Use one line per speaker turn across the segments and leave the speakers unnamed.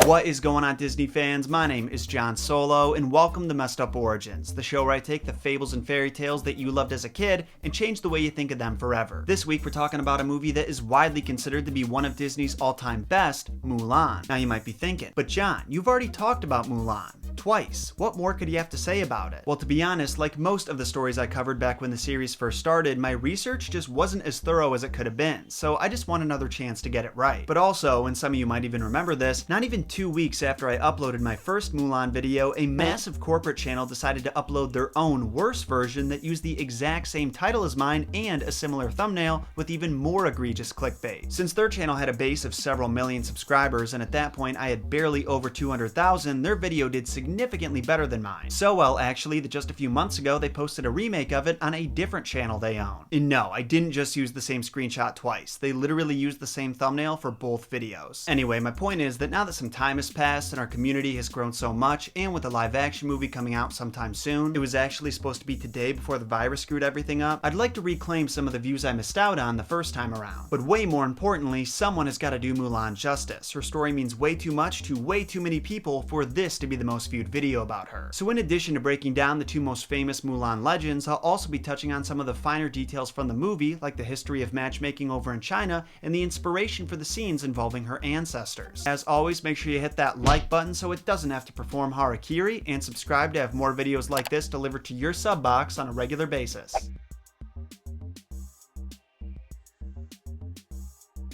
What is going on, Disney fans? My name is John Solo, and welcome to Messed Up Origins, the show where I take the fables and fairy tales that you loved as a kid and change the way you think of them forever. This week we're talking about a movie that is widely considered to be one of Disney's all-time best, Mulan. Now you might be thinking, but John, you've already talked about Mulan twice. What more could you have to say about it? Well, to be honest, like most of the stories I covered back when the series first started, my research just wasn't as thorough as it could have been, so I just want another chance to get it right. But also, and some of you might even remember this, not even 2 weeks after I uploaded my first Mulan video, a massive corporate channel decided to upload their own worse version that used the exact same title as mine and a similar thumbnail with even more egregious clickbait. Since their channel had a base of several million subscribers, and at that point I had barely over 200,000, their video did significantly better than mine. So well, actually, that just a few months ago they posted a remake of it on a different channel they own. And no, I didn't just use the same screenshot twice. They literally used the same thumbnail for both videos. Anyway, my point is that now that some time has passed and our community has grown so much, and with a live action movie coming out sometime soon, it was actually supposed to be today before the virus screwed everything up, I'd like to reclaim some of the views I missed out on the first time around. But way more importantly, someone has got to do Mulan justice. Her story means way too much to way too many people for this to be the most viewed video about her. So in addition to breaking down the two most famous Mulan legends, I'll also be touching on some of the finer details from the movie, like the history of matchmaking over in China and the inspiration for the scenes involving her ancestors. As always, make sure you hit that like button so it doesn't have to perform harakiri, and subscribe to have more videos like this delivered to your sub box on a regular basis.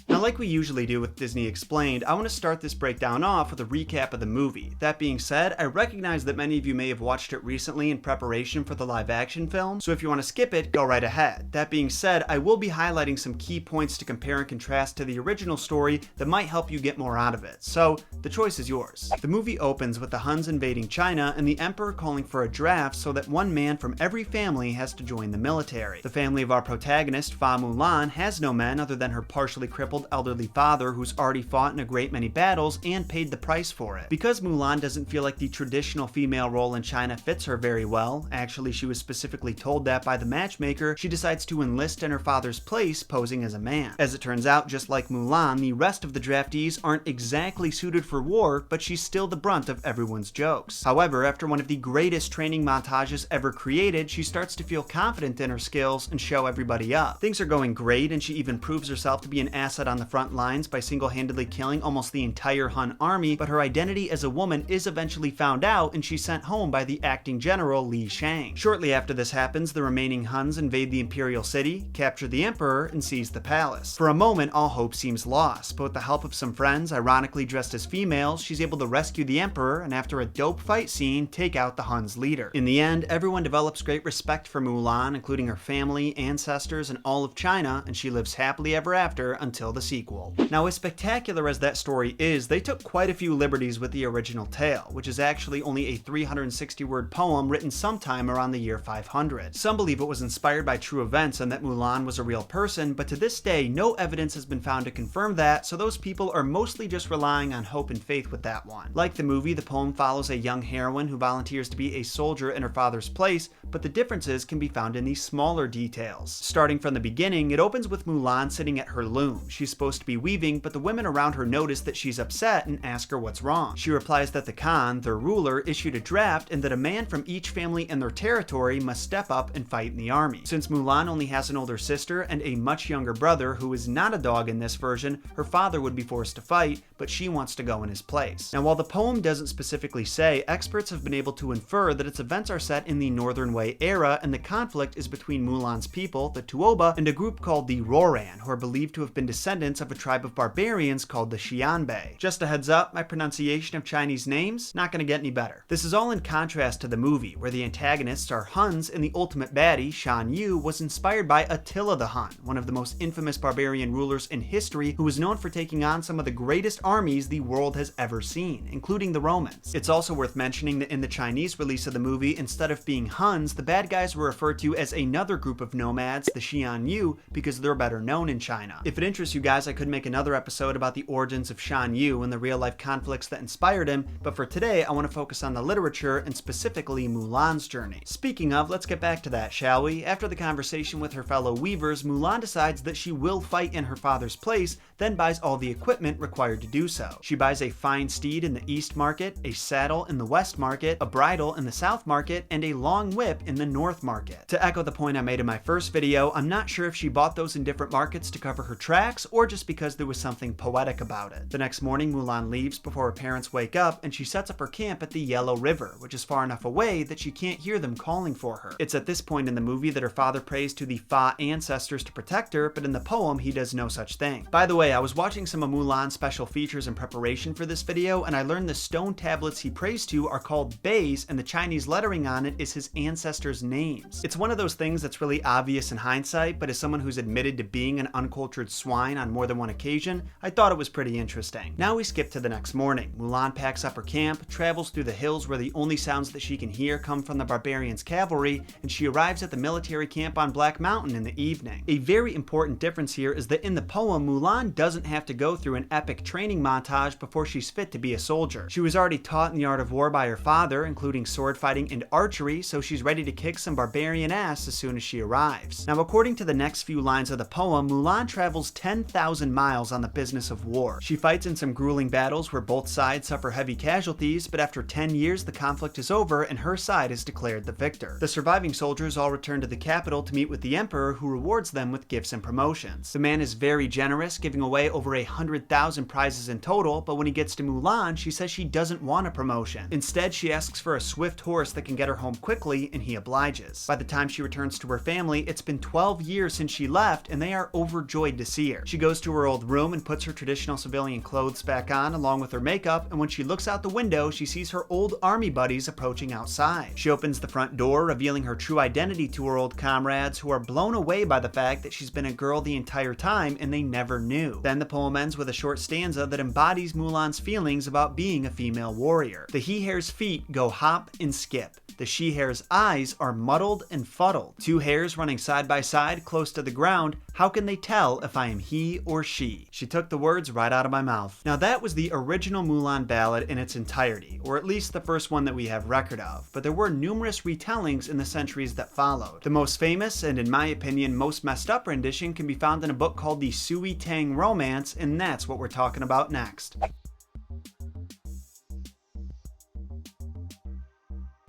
Now, like we usually do with Disney Explained, I want to start this breakdown off with a recap of the movie. That being said, I recognize that many of you may have watched it recently in preparation for the live action film, so if you want to skip it, go right ahead. That being said, I will be highlighting some key points to compare and contrast to the original story that might help you get more out of it, so the choice is yours. The movie opens with the Huns invading China and the Emperor calling for a draft so that one man from every family has to join the military. The family of our protagonist, Fa Mulan, has no men other than her partially crippled elderly father who's already fought in a great many battles and paid the price for it. Because Mulan doesn't feel like the traditional female role in China fits her very well, actually she was specifically told that by the matchmaker, she decides to enlist in her father's place, posing as a man. As it turns out, just like Mulan, the rest of the draftees aren't exactly suited for war, but she's still the brunt of everyone's jokes. However, after one of the greatest training montages ever created, she starts to feel confident in her skills and show everybody up. Things are going great, and she even proves herself to be an asset on the front lines by single-handedly killing almost the entire Han army, but her identity as a woman is eventually found out and she's sent home by the acting general Li Shang. Shortly after this happens, the remaining Huns invade the imperial city, capture the emperor, and seize the palace. For a moment, all hope seems lost, but with the help of some friends, ironically dressed as females, she's able to rescue the emperor and after a dope fight scene, take out the Huns' leader. In the end, everyone develops great respect for Mulan, including her family, ancestors, and all of China, and she lives happily ever after until the sequel. Now, as spectacular as that story is, they took quite a few liberties with the original tale, which is actually only a 360-word poem written sometime around the year 500. Some believe it was inspired by true events and that Mulan was a real person, but to this day, no evidence has been found to confirm that, so those people are mostly just relying on hope and faith with that one. Like the movie, the poem follows a young heroine who volunteers to be a soldier in her father's place, but the differences can be found in these smaller details. Starting from the beginning, it opens with Mulan sitting at her loom. She's supposed to be weaving, but the women around her notice that she's upset and ask her what's wrong. She replies that the Khan, their ruler, issued a draft and that a man from each family in their territory must step up and fight in the army. Since Mulan only has an older sister and a much younger brother who is not a dog in this version, her father would be forced to fight, but she wants to go in his place. Now, while the poem doesn't specifically say, experts have been able to infer that its events are set in the Northern Wei era and the conflict is between Mulan's people, the Tuoba, and a group called the Roran, who are believed to have been descendants of a tribe of barbarians called the Xianbei. Just a heads up, my pronunciation of Chinese names, not gonna get any better. This is all in contrast to the movie, where the antagonists are Huns and the ultimate baddie, Shan Yu, was inspired by Attila the Hun, one of the most infamous barbarian rulers in history who was known for taking on some of the greatest armies the world has ever seen, including the Romans. It's also worth mentioning that in the Chinese release of the movie, instead of being Huns, the bad guys were referred to as another group of nomads, the Xian Yu, because they're better known in China. If it interests you guys guys, I could make another episode about the origins of Shan Yu and the real-life conflicts that inspired him, but for today, I want to focus on the literature and specifically Mulan's journey. Speaking of, let's get back to that, shall we? After the conversation with her fellow weavers, Mulan decides that she will fight in her father's place, then buys all the equipment required to do so. She buys a fine steed in the East Market, a saddle in the West Market, a bridle in the South Market, and a long whip in the North Market. To echo the point I made in my first video, I'm not sure if she bought those in different markets to cover her tracks, or just because there was something poetic about it. The next morning, Mulan leaves before her parents wake up, and she sets up her camp at the Yellow River, which is far enough away that she can't hear them calling for her. It's at this point in the movie that her father prays to the Fa ancestors to protect her, but in the poem, he does no such thing. By the way, I was watching some of Mulan's special features in preparation for this video, and I learned the stone tablets he prays to are called bays, and the Chinese lettering on it is his ancestors' names. It's one of those things that's really obvious in hindsight, but as someone who's admitted to being an uncultured swine on more than one occasion, I thought it was pretty interesting. Now we skip to the next morning. Mulan packs up her camp, travels through the hills where the only sounds that she can hear come from the barbarians' cavalry, and she arrives at the military camp on Black Mountain in the evening. A very important difference here is that in the poem, Mulan doesn't have to go through an epic training montage before she's fit to be a soldier. She was already taught in the art of war by her father, including sword fighting and archery, so she's ready to kick some barbarian ass as soon as she arrives. Now, according to the next few lines of the poem, Mulan travels 10,000 miles on the business of war. She fights in some grueling battles where both sides suffer heavy casualties, but after 10 years the conflict is over and her side is declared the victor. The surviving soldiers all return to the capital to meet with the emperor, who rewards them with gifts and promotions. The man is very generous, giving away over 100,000 prizes in total, but when he gets to Mulan, she says she doesn't want a promotion. Instead, she asks for a swift horse that can get her home quickly, and he obliges. By the time she returns to her family, it's been 12 years since she left, and they are overjoyed to see her. She goes to her old room and puts her traditional civilian clothes back on, along with her makeup, and when she looks out the window, she sees her old army buddies approaching outside. She opens the front door, revealing her true identity to her old comrades, who are blown away by the fact that she's been a girl the entire time and they never knew. Then the poem ends with a short stanza that embodies Mulan's feelings about being a female warrior. The he-hare's feet go hop and skip. The she-hare's eyes are muddled and fuddled. Two hares running side by side close to the ground. How can they tell if I am he or she? She took the words right out of my mouth. Now that was the original Mulan ballad in its entirety, or at least the first one that we have record of, but there were numerous retellings in the centuries that followed. The most famous, and in my opinion most messed up rendition, can be found in a book called the Sui Tang Romance, and that's what we're talking about next.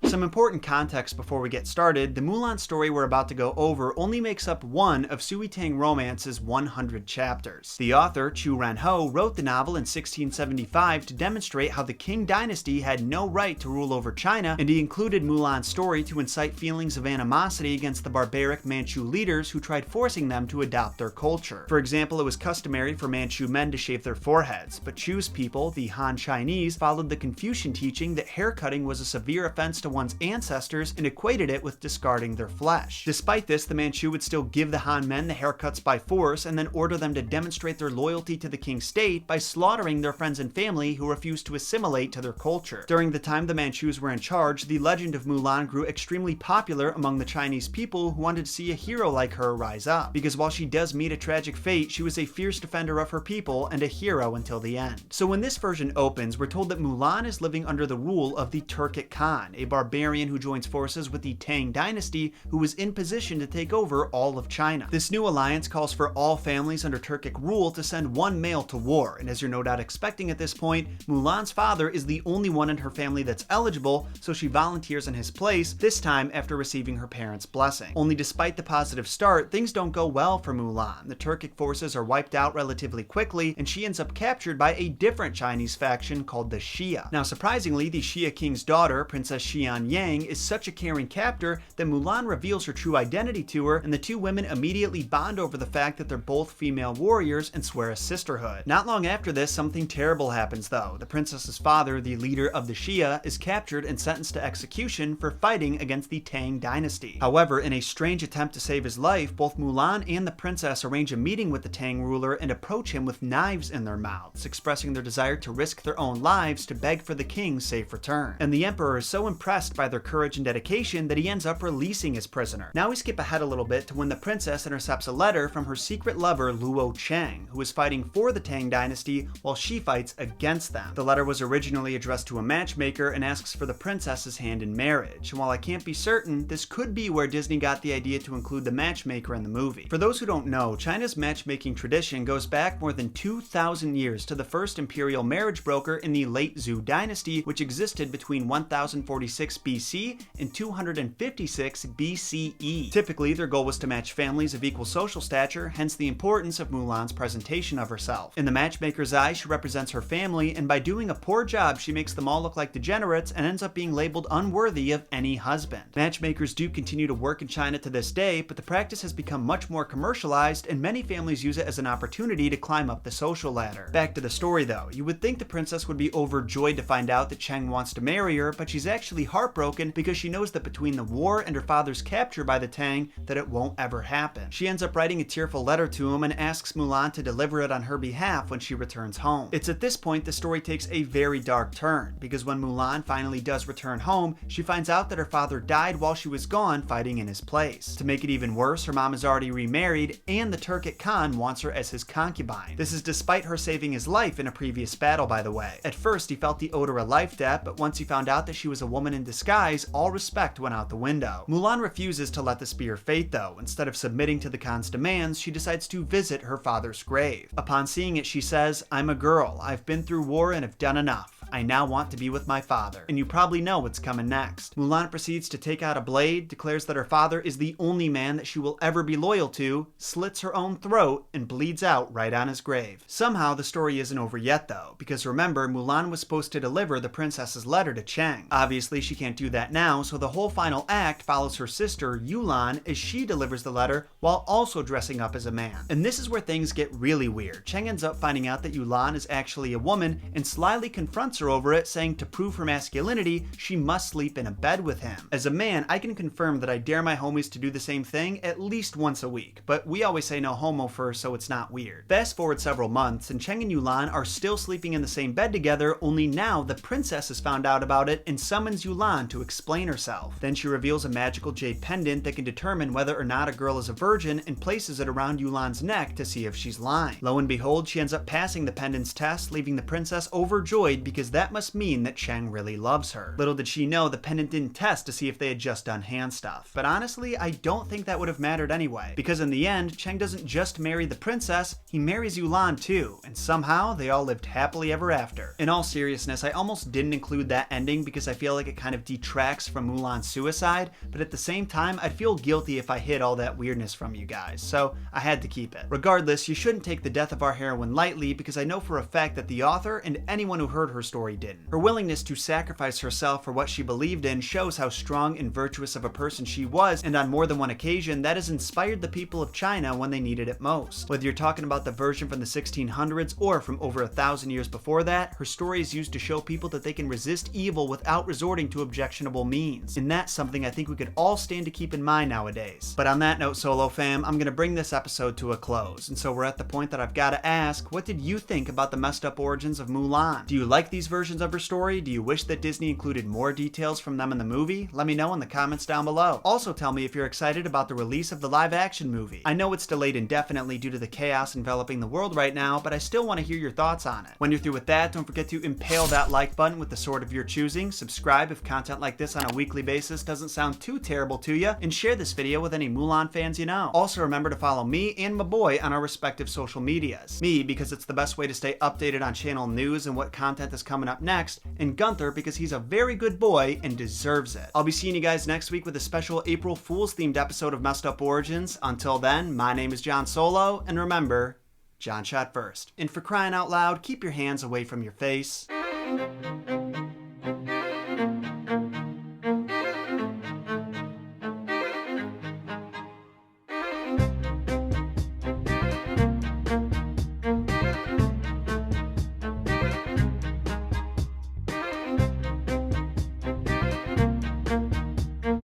Some important context before we get started. The Mulan story we're about to go over only makes up one of Sui Tang Romance's 100 chapters. The author, Chu Renho, wrote the novel in 1675 to demonstrate how the Qing dynasty had no right to rule over China, and he included Mulan's story to incite feelings of animosity against the barbaric Manchu leaders who tried forcing them to adopt their culture. For example, it was customary for Manchu men to shave their foreheads, but Chu's people, the Han Chinese, followed the Confucian teaching that haircutting was a severe offense to one's ancestors and equated it with discarding their flesh. Despite this, the Manchu would still give the Han men the haircuts by force and then order them to demonstrate their loyalty to the king state by slaughtering their friends and family who refused to assimilate to their culture. During the time the Manchus were in charge, the legend of Mulan grew extremely popular among the Chinese people who wanted to see a hero like her rise up, because while she does meet a tragic fate, she was a fierce defender of her people and a hero until the end. So when this version opens, we're told that Mulan is living under the rule of the Turkic Khan, a barbarian who joins forces with the Tang dynasty, who was in position to take over all of China. This new alliance calls for all families under Turkic rule to send one male to war, and as you're no doubt expecting at this point, Mulan's father is the only one in her family that's eligible, so she volunteers in his place, this time after receiving her parents' blessing. Only despite the positive start, things don't go well for Mulan. The Turkic forces are wiped out relatively quickly, and she ends up captured by a different Chinese faction called the Xia. Now surprisingly, the Xia king's daughter, Princess Xian Yang, is such a caring captor that Mulan reveals her true identity to her, and the two women immediately bond over the fact that they're both female warriors and swear a sisterhood. Not long after this, something terrible happens though. The princess's father, the leader of the Xia, is captured and sentenced to execution for fighting against the Tang dynasty. However, in a strange attempt to save his life, both Mulan and the princess arrange a meeting with the Tang ruler and approach him with knives in their mouths, expressing their desire to risk their own lives to beg for the king's safe return. And the emperor is so impressed impressed by their courage and dedication that he ends up releasing his prisoner. Now we skip ahead a little bit to when the princess intercepts a letter from her secret lover Luo Cheng, who is fighting for the Tang dynasty while she fights against them. The letter was originally addressed to a matchmaker and asks for the princess's hand in marriage, and while I can't be certain, this could be where Disney got the idea to include the matchmaker in the movie. For those who don't know, China's matchmaking tradition goes back more than 2,000 years to the first imperial marriage broker in the late Zhou dynasty, which existed between 1046 BC and 256 BCE. Typically, their goal was to match families of equal social stature, hence the importance of Mulan's presentation of herself. In the matchmaker's eye, she represents her family, and by doing a poor job, she makes them all look like degenerates and ends up being labeled unworthy of any husband. Matchmakers do continue to work in China to this day, but the practice has become much more commercialized, and many families use it as an opportunity to climb up the social ladder. Back to the story though, you would think the princess would be overjoyed to find out that Cheng wants to marry her, but she's actually heartbroken because she knows that between the war and her father's capture by the Tang, that it won't ever happen. She ends up writing a tearful letter to him and asks Mulan to deliver it on her behalf when she returns home. It's at this point the story takes a very dark turn, because when Mulan finally does return home, she finds out that her father died while she was gone fighting in his place. To make it even worse, her mom is already remarried, and the Turkic Khan wants her as his concubine. This is despite her saving his life in a previous battle, by the way. At first, he felt he owed her a life debt, but once he found out that she was a woman in disguise, all respect went out the window. Mulan refuses to let this be her fate though. Instead of submitting to the Khan's demands, she decides to visit her father's grave. Upon seeing it, she says, "I'm a girl. I've been through war and have done enough. I now want to be with my father." And you probably know what's coming next. Mulan proceeds to take out a blade, declares that her father is the only man that she will ever be loyal to, slits her own throat, and bleeds out right on his grave. Somehow the story isn't over yet though, because remember, Mulan was supposed to deliver the princess's letter to Cheng. Obviously she can't do that now, so the whole final act follows her sister Yulan as she delivers the letter while also dressing up as a man. And this is where things get really weird. Cheng ends up finding out that Yulan is actually a woman and slyly confronts her over it, saying to prove her masculinity, she must sleep in a bed with him. As a man, I can confirm that I dare my homies to do the same thing at least once a week, but we always say no homo first, so it's not weird. Fast forward several months, and Cheng and Yulan are still sleeping in the same bed together, only now the princess has found out about it and summons Yulan to explain herself. Then she reveals a magical jade pendant that can determine whether or not a girl is a virgin and places it around Yulan's neck to see if she's lying. Lo and behold, she ends up passing the pendant's test, leaving the princess overjoyed because that must mean that Cheng really loves her. Little did she know the pendant didn't test to see if they had just done hand stuff. But honestly, I don't think that would have mattered anyway, because in the end, Cheng doesn't just marry the princess, he marries Yulan too, and somehow they all lived happily ever after. In all seriousness, I almost didn't include that ending because I feel like it kind of detracts from Mulan's suicide, but at the same time, I'd feel guilty if I hid all that weirdness from you guys, so I had to keep it. Regardless, you shouldn't take the death of our heroine lightly, because I know for a fact that the author and anyone who heard her story didn't. Her willingness to sacrifice herself for what she believed in shows how strong and virtuous of a person she was, and on more than one occasion, that has inspired the people of China when they needed it most. Whether you're talking about the version from the 1600s or from over 1,000 years before that, her story is used to show people that they can resist evil without resorting to objectionable means. And that's something I think we could all stand to keep in mind nowadays. But on that note, Solo fam, I'm gonna bring this episode to a close, and so we're at the point that I've gotta ask, what did you think about the messed up origins of Mulan? Do you like these versions of her story? Do you wish that Disney included more details from them in the movie? Let me know in the comments down below. Also tell me if you're excited about the release of the live action movie. I know it's delayed indefinitely due to the chaos enveloping the world right now, but I still want to hear your thoughts on it. When you're through with that, don't forget to impale that like button with the sword of your choosing, subscribe if content like this on a weekly basis doesn't sound too terrible to you, and share this video with any Mulan fans you know. Also remember to follow me and my boy on our respective social medias. Me, because it's the best way to stay updated on channel news and what content is coming up next, and Gunther, because he's a very good boy and deserves it. I'll be seeing you guys next week with a special April Fool's themed episode of Messed Up Origins. Until then, my name is John Solo, and remember, John shot first. And for crying out loud, keep your hands away from your face.